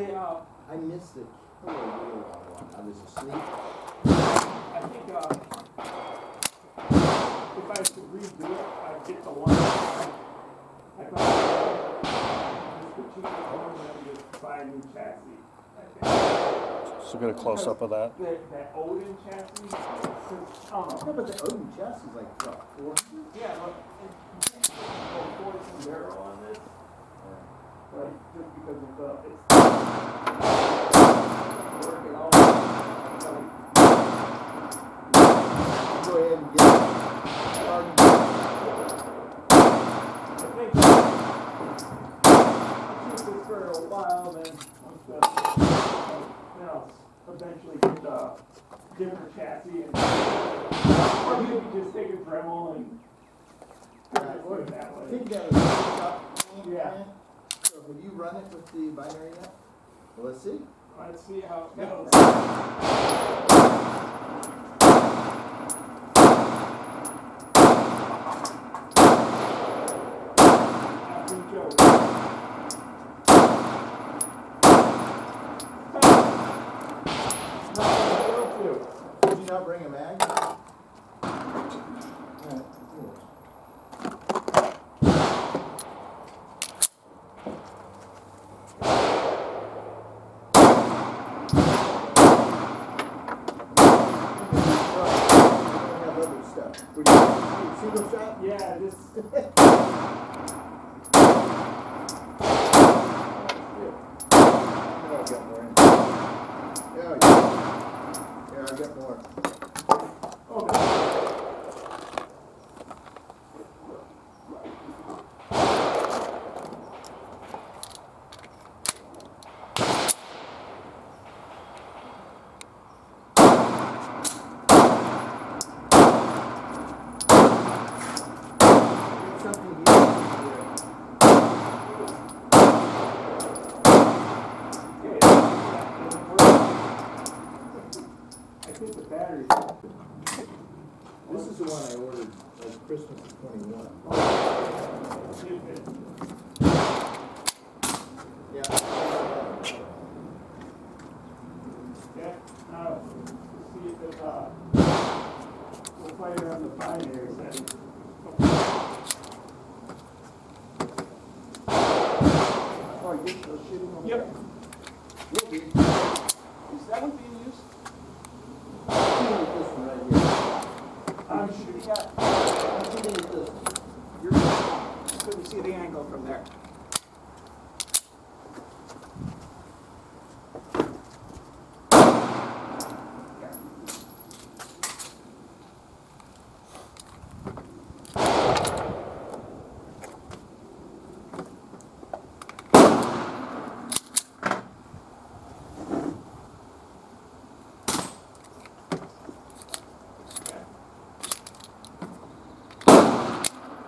they I missed it. I was asleep. I think if I could redo it, I'd get the one. I probably just the cheapest one, and then just buy a new chassis. I think. So get a close up of that. That Odin chassis, I don't know. Yeah, but the Odin chassis is like what, 400? Yeah, but you can't go forward some barrel on this. Like, just because of the, it's working all Go ahead and get it. I think I'll keep this for a while, then once the, then I'll eventually get the different chassis and or maybe just take a Dremel and put it that I way. think that was Yeah. So have you run it with the binary yet? Well, let's see. Let's see how it goes. Did you not bring a mag? Single shot? Yeah, this. I'll get more in. Yeah, I'll get more. Okay. This is the one I ordered like Christmas of 21. Yeah. Okay. Now, let's see if it, we'll play it on the binary setting. Oh, you're still shooting on Yep. Will be. Is that one being used? This one right here. I'm shooting at. I'm shooting at this one. You're couldn't see the angle from there.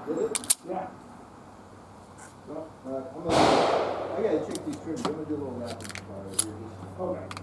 Did it? Yeah. I gotta check these trims. I'm gonna do a little rapid fire here. Okay.